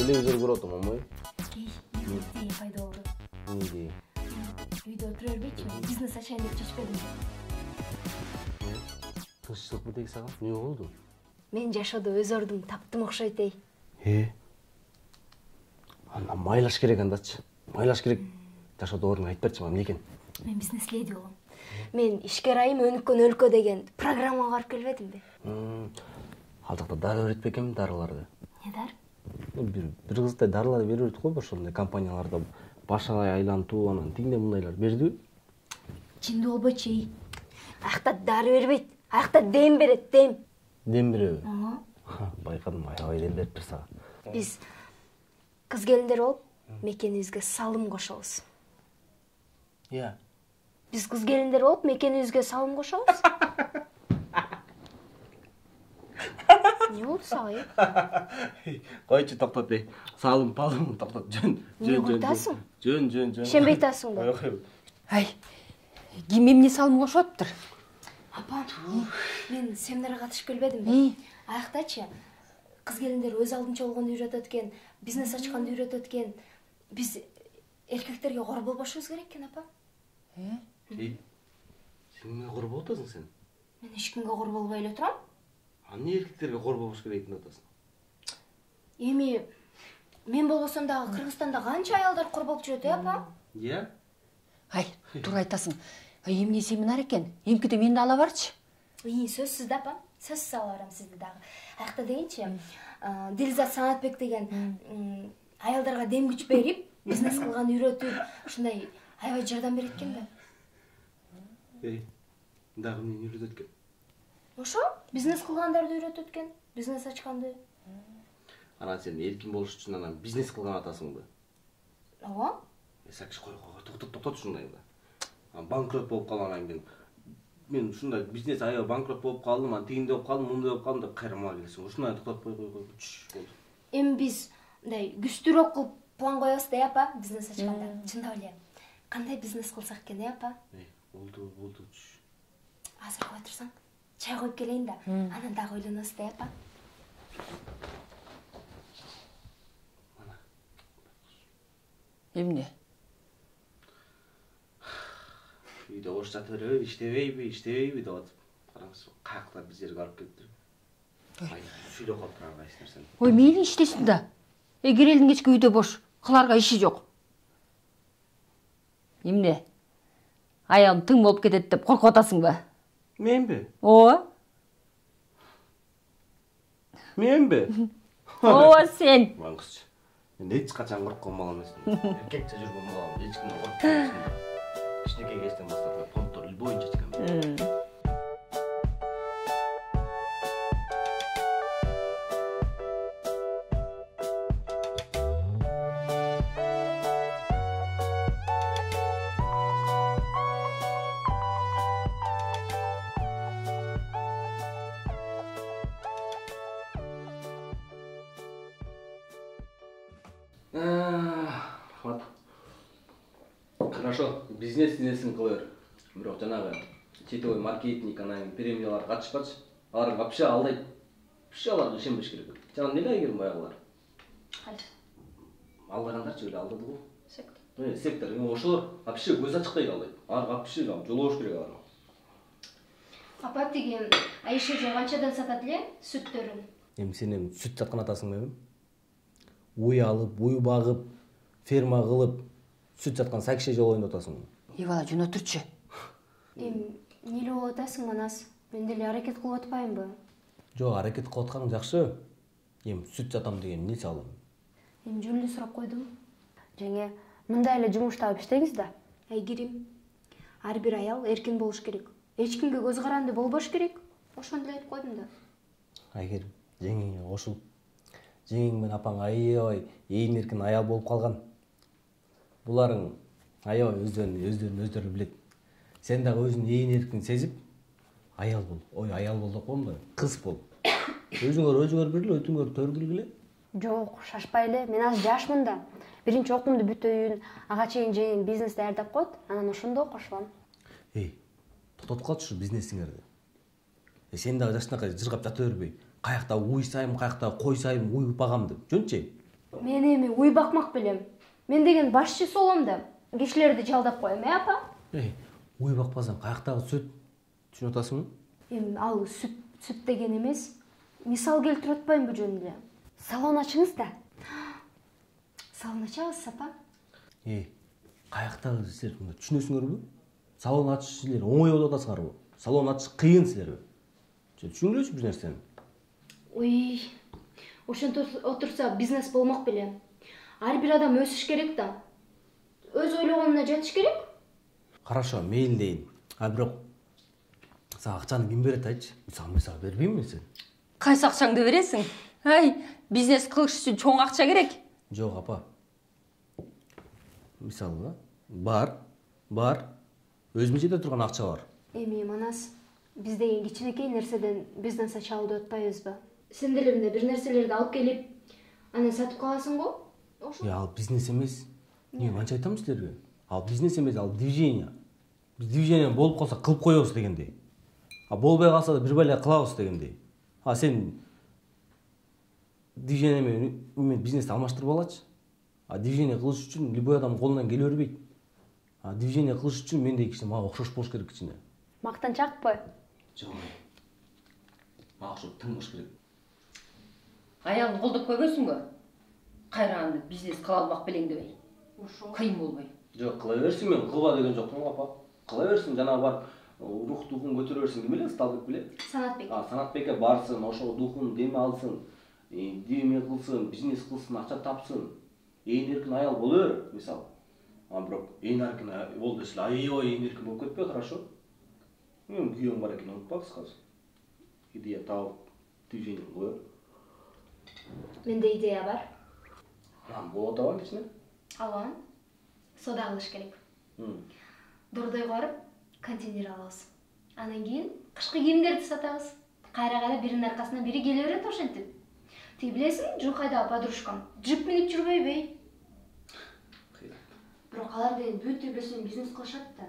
телевизор көріп отырмын, амай. идея пайда болды. Не идея? Үйде отыра бербейчи, бизнес ашайын деп чечпедим. Тынччылык бутек саған? Не болду? Мен жашоодо өз ордум таптым окшойт эй. Анда майлаш керек андачы. Майлаш керек. Жашоодо ордуң айтып берчи, эмне экен? Мен бизнес леди болом. Мен ишкер айым өнүккөн өлкө деген программага барып келбедимби? Ал жакта дары берет бекем дарыларды. Не дар? Бир кыздай дарылар берет го, ошондой компанияларда баш айлантуу, анан тигиндей мындайлар берди. Чынды болбойчу эй. Акта дары бербейт, акта дем берет, дем. Дем береби? Байкадым, аябай дем бериптир сага. Биз кыз келиндер болуп, мекенибизге салым кошобуз. Биз кыз келиндер болуп, мекенибизге салым кошобуз. Не болду сага? Койчу, токтот эй. Салым, палым, токтот. Жөн. Не куртасың? Жөн. Ишенбей атасыңбы? Ай, ким эмне салым кошуп атыптыр? Апа, мен семинарга катышып келбедимби? Аяктачы, кыз келиндер өз алдынча болгонду үйрөтөт экен, бизнес ачканды үйрөтөт экен. Биз эркектерге кор болбошубуз керек экен, апа. Сен эмне кор болуп атасың сен? Мен эч кимге кор болбой эле турам. Эмне эркектерге кор болуш керек деп атасың? Эми мен болбосом дагы Кыргызстанда канча аялдар кор болуп жүрөт, апа? Ай, туура айтасың. Эмне семинар экен? Эмкиде мени да ала барчы. Сөзсүз да, апа. Сөзсүз ала барам сизди дагы. Аякта дегенчи, Дилзат Санатбек деген аялдарга дем күч берип, бизнес кылган үйрөтүп, ушундай аябай жардам берет экен да. Дагы эмнени үйрөтөт экен? Ошо, бизнес кылгандарды үйрөтөт экен, бизнес ачканды. Анан сен эркин болуш үчүн анан бизнес кылган атасың да. Ооба. Сакш кой, токтот ушундай да. Банкрот болуп калгандан кийин мен ушундай бизнес аябай банкрот болуп калдым, анан тигиндей болуп калдым, мындай болуп калдым деп кайрымага келесиң. Ушундай токтоп кой болду. Эми биз мындай күчтүүрөөк кылып план коебуз да, апа, бизнес ачканда. Чындап эле. Кандай бизнес кылсак экен, апа? Болду. Азыр кой турсаң, чай коюп келейин да, анан дагы ойлонобуз да, апа. Эмне? Үйдө бош жата береби, иштебейби деп атып. Караңыз, каяктар биз жерге алып келиптир. Сүйлөп калыптыр ага кайсы нерсени. Ой, мейли иштесин да. Эгер элдин кечки үйдө бош, кыларга иши жок. Эмне? Аягым тың болуп кетет деп коркуп атасыңбы? Менби? Ооба. Менби? Ооба сен. Маңызчы. Мен эч качан корккон бала эмесмин. Эркекче жүргөн балам, эч кимден коркпойм. Кичинекей кезден баштап понттор ил боюнча чыккан. Хорошо, бизнесин кылыр. Бирок жанагы сетевой маркетинг, анан премиялар катышпачы. Алар вообще алдайт. Вообще аларга ишенбеш керек. Жана эмне айгерим баягылар? Кайсы? Алдагандарчы эле алдады го. Сектор. Сектор. Ошолор вообще көз ачыктай алдайт. Алар вообще жолобош керек аларга. Апа деген Айша канчадан сатат эле сүттөрүн? Эми сен сүт саткан атасың белем? Уй алып, уй багып, ферма кылып, сүт саткан Сакше жолоюнда атасың. Бала жөн отурчу. Эми эмне болуп атасың, Манас? Мен деле аракет кылып атпаймынбы? Жок, аракет кылып атканың жакшы. Эми сүт сатам деген эмне салым? Эми жөн эле сурап койдум. Жеңе, мындай эле жумуш таап иштеңиз да. Айгерим, ар бир аял эркин болуш керек. Эч кимге көз каранды болбош керек. Ошондой айтып койдум да. Айгерим, жеңеңе кошулуп. Жеңең менен апаң аябай ээн эркин аял болуп калган. Буларың аябай өздөрүн билет. Сен дагы өзүн ээн эркин сезип, аял бол. Ой, аял бол деп коем да, кыз бол. Өзүңөр бир өтүңөр төргүлгүлө. Жок, шашпай эле. Мен азыр жашмын да. Биринчи окуумду бүтөйүн, ага чейин жеңем бизнес даярдап коет, анан ошондо кошулам. Токтотуп калчы бизнесиңерди. Сен дагы жашынакай жыргап жата бербей, каякта уй сайым, каякта кой сайым уй багам деп. Жөнчү. Мен эми уй бакмак белем. Мен деген башчы болом да. Кишилерди жалдап коем, апа? Уй бакпасаң, каяктагы сүт? Түшүнүп атасыңбы? Эми ал сүт деген эмес. Мисал келтирип атпайм бу жөнүндө. Салон ачыңыз да. Салон ачабыз, апа. Каяктагы силер түшүнөсүңөрбү? Салон ачыш силер оңой болуп атасыңарбы? Салон ачыш кыйын силерби? Түшүнгүлөчү бир нерсени. Ой, ошентип отурса бизнес болмок беле. Ар бир адам өсүш керек да. Өз ойлогонуна жатыш керек. Хорошо, мейли дейин. Бирок сага акчаны ким берет айтчы? Мисалы бербейм мен сени. Кайсы акчаңды бересиң? Бизнес кылыш үчүн чоң акча керек. Жок, апа. Мисалы, бар. Өзүмө жете турган акча бар. Эми манас биз деген кичинекей нерседен бизнес ача алып атпайбызбы? Сен деле мындай бир нерселерди алып келип, анан сатып каласың го? Ошо. Ал бизнес эмес. Анча айтам силерге. Ал бизнес эмес, ал движение. Биз движение болуп калса кылып коебуз дегендей. Болбой калса да бир бале кылабыз дегендей. Сен движение менен бизнести алмаштырып алачы. Движение кылыш үчүн любой адам колунан келе бербейт. Движение кылыш үчүн мендей киши мага окшош болуш керек кичине. Мактанчакпы? Жок. Мага ошо тың болуш керек. Аялын колдоп койбойсуңбу? Кайра аны бизнес кыла алмак белең дебей. Ошо кыйын болбой. Жок, кыла берсин, мен кылба деген жокмун, апа. Кыла берсин, жана бар рух духун көтөрө берсин. Ким эле Сталбек беле? Санатбек. Санатбекке барсын, ошо духун дем алсын, деме кылсын, бизнес кылсын, акча тапсын. Ээн эркин аял боло бер, мисалы. Бирок ээн эркин болду десе, аябай ээн эркин болуп кетпей, хорошо? Мен күйөөм бар экен, унутпаңыз казыр. Идея табып, движение кылып. Менде идея бар. Болот атабан кичине? Алган. Сода кылыш керек. Дордойго барып, контейнер алабыз. Анан кийин кышкы кийимдерди сатабыз. Кайра биринин аркасынан бири келе берет ошентип. Тиги билесиң, Жукайдагы подружкам джип минип жүрбөйбү? Бирок алар деген бүт бесин бизнес кылышат да.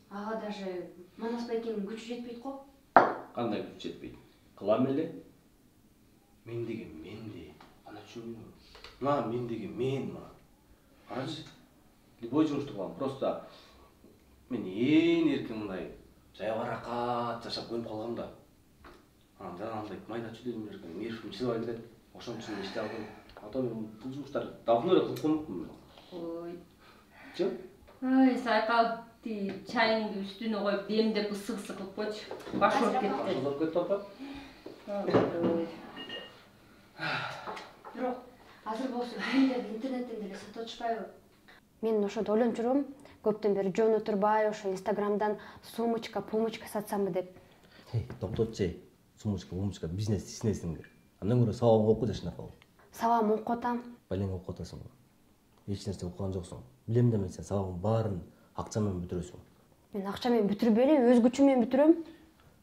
Ага даже Манас байкенин күчү жетпейт го. Кандай күч жетпейт? Кылам эле. Мен деген менде. Ана түшүнбөйсүңбү? Мен деген мен. Карачы. Любой жумушту кылам. Просто мен ээн эркин мындай жайбаракат жашап көрүп калгам да. Жана андай майда чүйдөлөр мээрфим чыгып келет. Ошон үчүн иште алдым. Мен бул жумуштар давно эле кылып коймокмун. Ой. Чы? Сайкал, ти чайыңды үстүнө коюп, демдеп ысык кылып койчу. Баш ооруп кетти. Ооруп кетти, апа. Бирок азыр болсо кийимдерди интернеттен деле сатып атышпайбы? Мен ошондо ойлонуп жүрөм. Көптөн бери жөн отурбай ошо Инстаграмдан сумочка, пумочка сатсамбы деп. Токтотчу. Сумочка, бизнес ишнесиңер. Андан көрө сабагың окуу жашына кал. Сабагым окуп атам. Балең окуп атасың. Эч нерсе окуган жоксуң. Билем да мен сен сабагың баарын акча менен бүтүрөсүң. Мен акча менен бүтүрбөй эле өз күчүм менен бүтүрөм.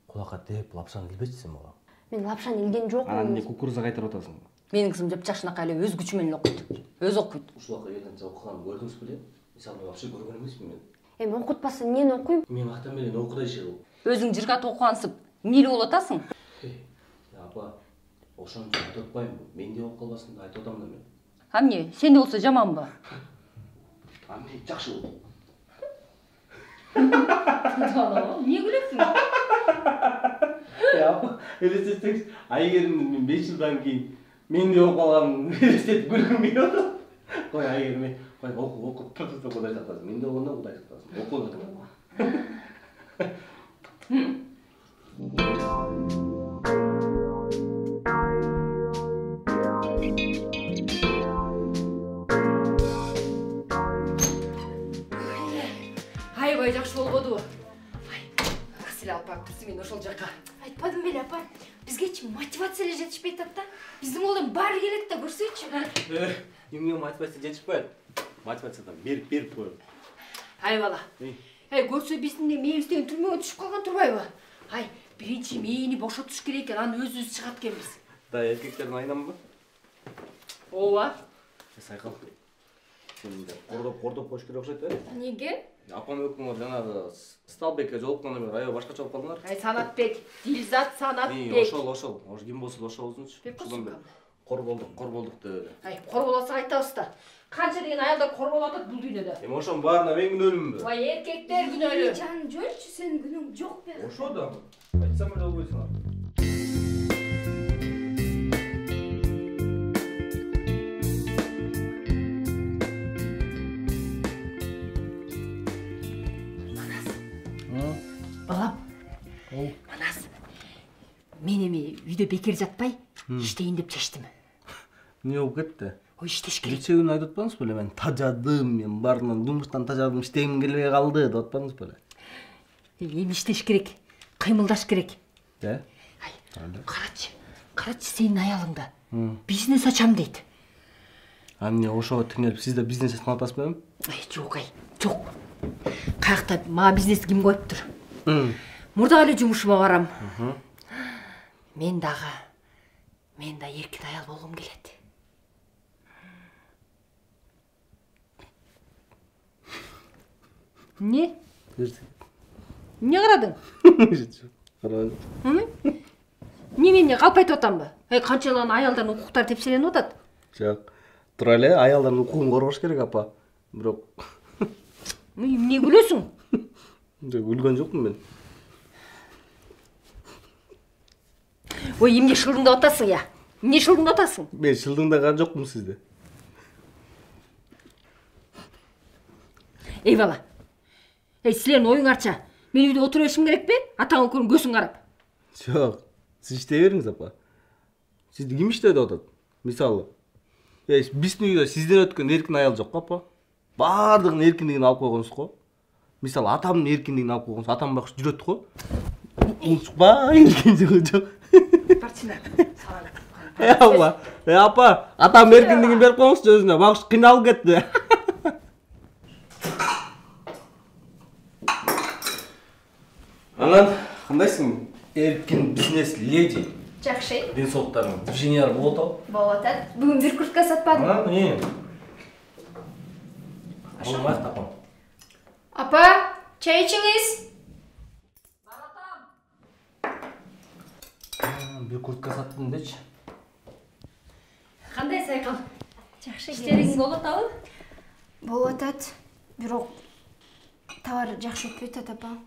Кулакка тээп лапшаны илбечи сен мага. Мен лапшаны илген жокмун. Анан эмне кукуруза кайтарып атасың? Менин кызым жапчашынакай эле өз күчү менен окуйт. Өзү окуйт. Ушул акы элден окуганын көрдүңүз беле? Мисалы мен вообще көргөн эмесмин мен. Эми окутпаса эмнени окуйм? Мен актан менен окудай иши кыл. Өзүң жыргат окугансып, эмнеле болуп атасың? Апа, ошону айтып атпайм. Менде окуп калбасын деп айтып атам да мен. Эмне, сенде болсо жаманбы? Мен жакшы болду. Эмне күлөсүң? Апа, элестетсеңиз, Айгерим мен 5 жылдан кийин менде окуп алганын элестетип күлгүм келип атат. Кой Айгерим, кой окуп турду Кудай сактасын. Менде болгондо Кудай сактасын. Окуп. Аябай жакшы болбодубу? Силе алып барып кирсиң мен ошол жака. Айтпадым беле, апа. Бизгечи мотивация эле жетишпей атат да. Биздин колдон баары келет да, көрсөйчү. Эмне мотивация жетишпейт? Мотивациядан берип коём. Бала. Көрсө биздин мээбиз деген түрмөгө түшүп калган турбайбы? Биринчи мээни бошотуш керек экен, анан өзүбүз чыгат экенбиз. Да, эркектердин айнамбы? Ооба. Сайкал. Сен кордоп коюш керек окшойт, Неге? Апам өкмөң жанагы Сталбекке жолуккандан бери аябай башкача болуп калдыңар. Санатбек, Дилзат Санатбек. Ошол ким болсо да ошол болсунчу. Ошондон бери Корболдук деп эле. Ай, корболаса айтабыз да. Канча деген аялдар корболуп атат бул дүйнөдө. Эми ошонун баарына мен күнөөлүмбү? Ой, эркектер күнөөлүү. Жан жөнчү, сенин күнүң жок бе? Ошо да. Айтсам эле болбойсуңар. Балам. Манас. Мен эми үйдө бекер жатпай, иштейин деп чечтим. Эмне болуп кетти? Ой, иштеш керек. Кечээ күнү айтып атпаңыз беле, мен тажадым, мен баарынан жумуштан тажадым, иштегим келбей калды деп атпаңыз беле? Эми иштеш керек, кыймылдаш керек. Э? Ай, карачы сенин аялыңда бизнес ачам дейт. А эмне ошого теңелип сиз да бизнес ачкан атасызбы эми? Ай, жок. Каякта мага бизнес ким коюптур? Мурда эле жумушума барам. Мен да эркин аял болгум келет. Не? Эмне карадың? Карабадым. Немене калп айтып атамбы? Канчалыгын аялдардын укуктары тепселенип атат. Жок. Тура эле аялдардын укугун коргош керек, апа. Бирок Эмне күлөсүң? жок, үлгөн жокмун мен. Ой, эмне шылдыңдап атасың я? Эмне шылдыңдап атасың? Мен шылдыңдаган жокмун сизди. Эй бала. Силердин оюңарча. Мен үйдө отура беришим керекпи? Атаң укурун көзүң карап. Жок. Сиз иштей бериңиз, апа. Сизди ким иштей деп атат? Мисалы. Биздин үйдө сизден өткөн эркин аял жок, апа. Баардыгынын эркиндигин алып койгонсуз го. Мисалы, атамдын эркиндигин алып койгонсуз, атам бакшы жүрөт го. Унчукпай эркин жок. Барчына. Апа, атам эркиндигин берип коюңузчу өзүнө. Бакшы кыйналып кетти. Анан, кандайсың? Эркин бизнес леди. Жакшы. Ден соолуктарың движениялар болуп атабы? Болуп атат. Бүгүн бир куртка сатпадым. Болмайт, апам. Апа, чай ичиңиз. Бир куртка саттым дечи. Кандай сайкал? Жакшы. Иштериң болуп атабы? Болуп атат. Бирок товар жакшы өтпөйт атат, апа.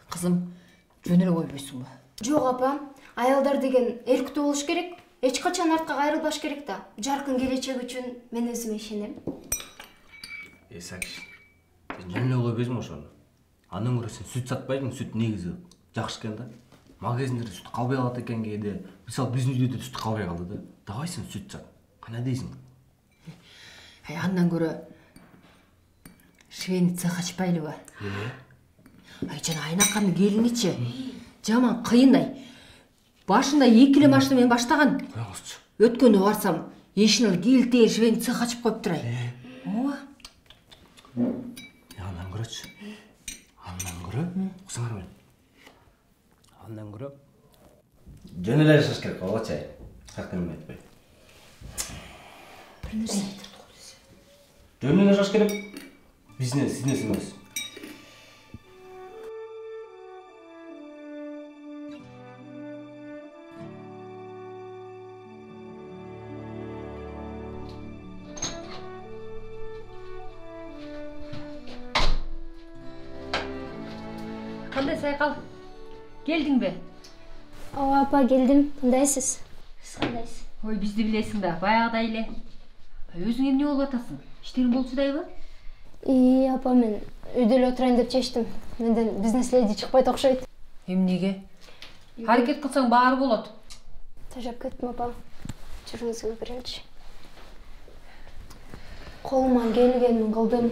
Кызым, жөн эле койбойсуңбу? Жок, апа. Аялдар деген эрктүү болуш керек. Эч качан артка кайрылбаш керек да. Жаркын келечек үчүн мен өзүмө ишенем. Сакиш. Сен жөн эле койбойсуң ошону. Андан көрө сен сүт сатпайсың, сүт негизи жакшы экен да. Магазиндерде сүт калбай калат экен кээде. Мисалы биздин үйдө да сүт калбай калды да. Давай сен сүт сат. Кандай дейсиң? Андан көрө швейный цех ачпайлыбы? Жана Айнаканын келиничи жаман кыйын. Башында 2 машина менен баштаган. Коюңузчу. Өткөндө барсам, ешинел келтей швейный цех ачып коюп турай. Ооба. Андан көрөчү. Андан көрө, уксаңар мен. Андан көрө жөн эле жашаш керек, ооба чай. Сакта мен айтпай. Бир нерсе айтып койдуз. Жөн эле жашаш керек. Бизнес эмес. Кандай сайкал? Келдиңби? Ооба, апа, келдим. Кандайсыз? Сиз кандайсыз? Ой, бизди билесиң да, баягыдай эле. Өзүң эмне болуп атасың? Иштериң болчудайбы? Апа, мен үйдө эле отурайын деп чечтим. Менден бизнес леди чыкпайт окшойт. Эмнеге? Аракет кылсаң баары болот. Тажап кеттим, апа. Жүрүңүзгө береличи. Колуман келгенин кылдым.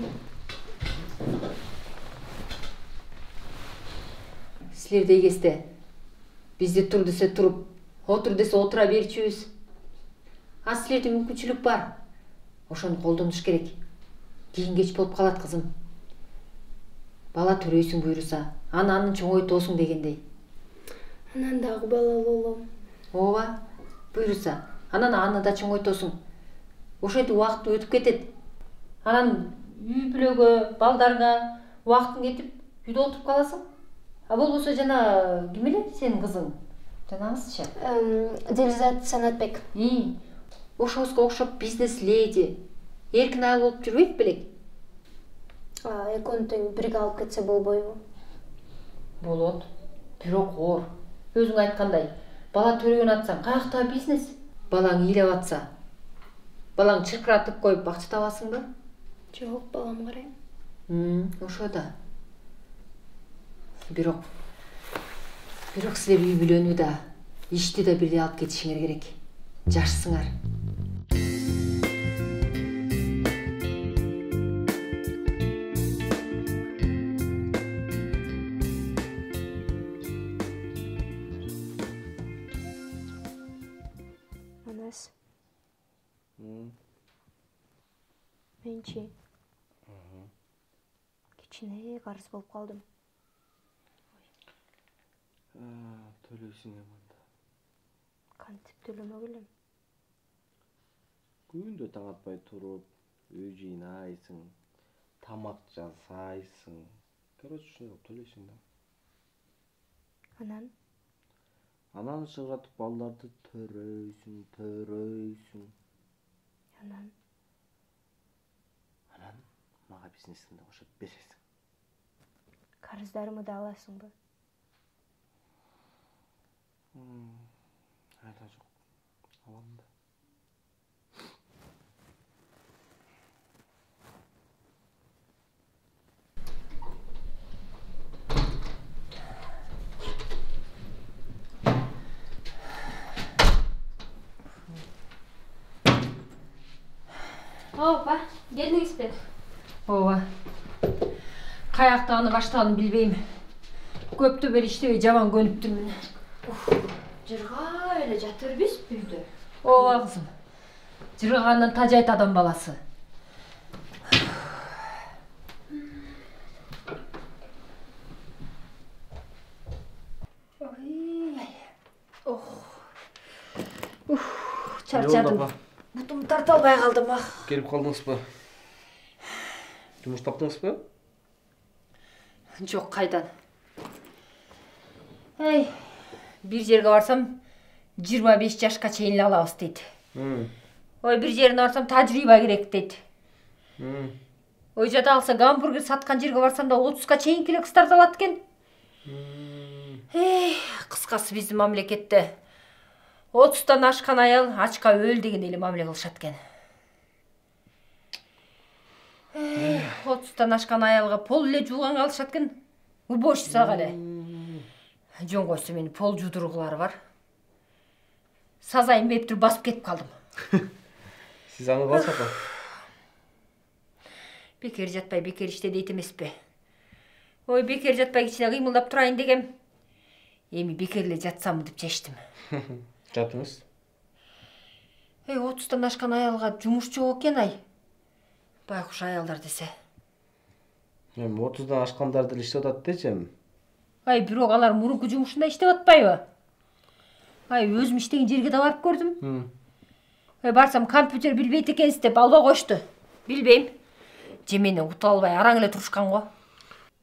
Силердей кезде бизде тур десе туруп, отур десе отура берчүбүз. Силерде мүмкүнчүлүк бар. Ошону колдонуш керек. Кийин кеч болуп калат, кызым. Бала төрөйсүң буйруса, анын чоңойтосуң дегендей. Анан дагы бала болом. Ооба, буйруса, анан аны да чоңойтосуң. Ошентип убакыт өтүп кетет. Анан үй бүлөгө, балдарга убактың кетип, үйдө отуруп каласың. Болбосо жана ким эле сенин кызың? Жанагысычы? Дилизат Санатбек. ошоңузга окшоп бизнес леди, эркин айыл болуп жүрбөйт белек? Экөөнү тең бирге алып кетсе болбойбу? Болот. Бирок оор. Өзүң айткандай, бала төрөгөн атсаң, каяктагы бизнес? Балаң ыйлап атса, балаң чыркыратып коюп акча табасыңбы? Жок, балам карайм. Ошо да. Бирок силер үй бүлөнү да, ишти да бирдей алып кетишиңер керек. Жашсыңар. Анас. Менчи. Кичине карыз болуп калдым. Төлөйсүң эманда. Кантип төлөмөк элем? Күндө таң атпай туруп, үй жыйнайсың, тамак жасайсың. Короче, ушундай кылып төлөйсүң да. Анан чыгатып балдарды төрөйсүң. Анан мага бизнесимди кошуп бересиң. карыздарымы да аласыңбы? Айла жок. Алам да. Опа, келдиңизби? Ооба. Каяктагыны баштаганын билбейм. Көптү бери иштебей жаман көнүптүрмүн. Жыргап эле жата бербейсизби үйдө? Ооба кызым. Жыргагандан тажайт адам баласы. Чарчадым. Бутум тарта албай калдым. Келип калдыңызбы? Жумуш таптыңызбы? Жок, кайдан. Бир жерге барсам 25 жашка чейин эле алабыз дейт. Бир жерине барсам тажрыйба керек дейт. Жада алса гамбургер саткан жерге барсам да 30га чейинки эле кыздарды алат экен. Кыскасы биздин мамлекетте 30тан ашкан аял ачка өл деген эле мамиле кылышат экен. 30тан ашкан аялга пол эле жууганга алышат экен. Уборщицага эле. Жөн койсо мени пол жуудургулары бар. Сазайын бептир басып кетип калдым. Сиз аны калса апа? Бекер жатпай бекер иште дейт эмеспи? Бекер жатпай кичине кыймылдап турайын дегем. Эми бекер эле жатсамбы деп чечтим. Жатыңыз. 30тан ашкан аялга жумуш жок экен Байкуш аялдар десе. Эми 30дан ашкандар деле иштеп атат дечем. Бирок алар мурунку жумушунда иштеп атпайбы? Өзүм иштеген жерге да барып көрдүм. Барсам компьютер билбейт экенсиз деп албай коюшту. Билбейм. Же мени утуп албай араң эле турушкан го.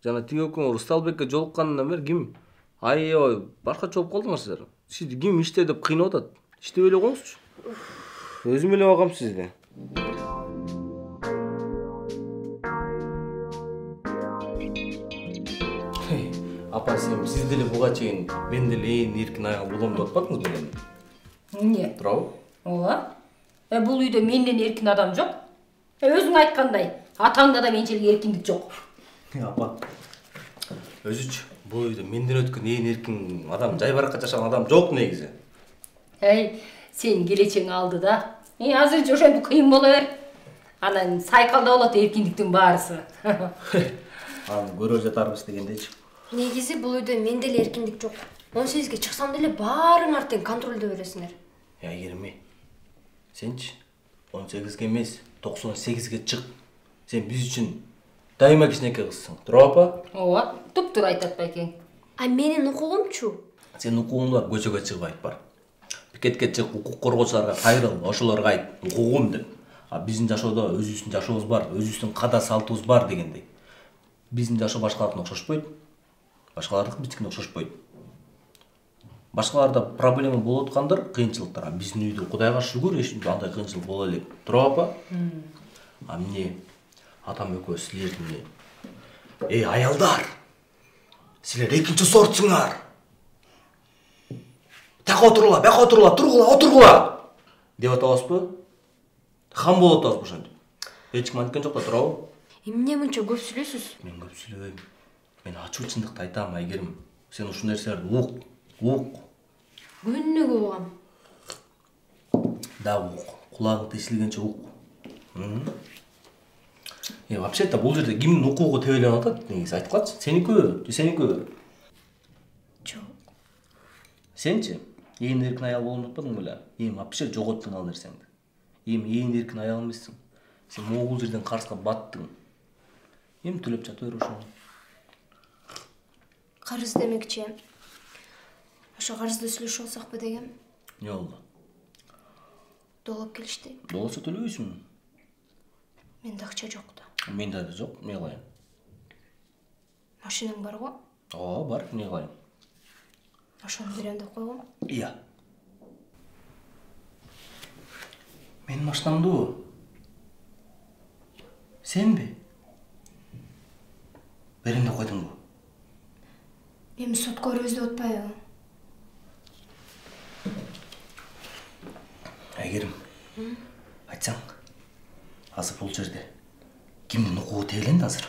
Жана тиги экөөң Русталбекке жолуккандан бери ким? Аябай башкача болуп калдыңар силер. Сизди ким иште деп кыйнап атат? Иштеп эле коюңузчу. Өзүм эле багам сизди. Апа, сиз деле буга чейин мен деле эркин аял болом деп атпадыңыз белем? Эмне? Туурабы? Ооба. Бул үйдө менден эркин адам жок. Өзүң айткандай, атаңда да менчилик эркиндик жок. Апа, өзүчү, бул үйдө менден өткөн эркин адам, жайбаракка жашаган адам жок негизи. Сен келечең алды да. Азыр ошентип кыйын боло бер. Анан сайкалда болот эркиндиктин баарысы. Аны көрө жатарбыз дегендейчи. Негизи бул үйдө мен деле эркиндик жок. 18ге чыксам деле баарыңар тең контролдо бересиңер. Эгерме. Сенчи 18ге эмес, 98ге чык. Сен биз үчүн дайыма кичинекей кызсың. Туурабы апа? Ооба, туп-туура айтат байкең. Менин укугумчу? Сен укугуң бар, көчөгө чыгып айт бар. Пикетке чык, укук коргоочуларга кайрыл, ошолорго айт, укугум деп. Биздин жашоодо өзүбүздүн жашообуз бар, өзүбүздүн када салтыбыз бар дегендей. Биздин жашоо башкалардын окшошпойт. Башкалардыкы биздикине окшошпойт. Башкаларда проблема болуп аткандыр, кыйынчылыктар. Биздин үйдө Кудайга шүгүр андай кыйынчылык боло элек. Туруп апа? А эмне? Атам экөө силердин эй аялдар, силер экинчи сортсуңар. Тага отурула, бияка отурула, тургула деп атабызбы? Хам болуп атабызбы ошентип? Эч ким анткен жок да, туурабы? Эмне мынча көп сүйлөйсүз? Мен көп сүйлөбөйм. Мен ачуу чындыкты айтам, Айгерим. Сен ушул нерселерди ук. Күнүгө угам. Да ук. Кулагың тесилгенче ук. Вообще-то бул жерде кимдин укугу тебеленип атат? Негизи айткылачы. Сеники? Жок. Сенчи? Ээн эркин аял болуп атпадың беле? Вообще жоготтуң ал нерсеңди. Ээн эркин аял эмессиң. Сен могул жерден Карска баттың. Төлөп жата бер ошону. Карыз демекчи. Ошо карызды сүйлөшүп алсакпы дегем. Не болду? Долоп келишти. Долосо төлөбөйсүңбү? Менде акча жок да. Менде да жок, эмне кылайын? Машинаң бар го? Ооба, бар, эмне кылайын? Ошону берем деп койгом. Iya. Менин машинамдуу? Сенби? Берем деп койдуңбу? Эми сотко беребиз деп атпайбы? Айгерим, айтсаң, азыр бул жерде кимдин укугу тебеленди азыр?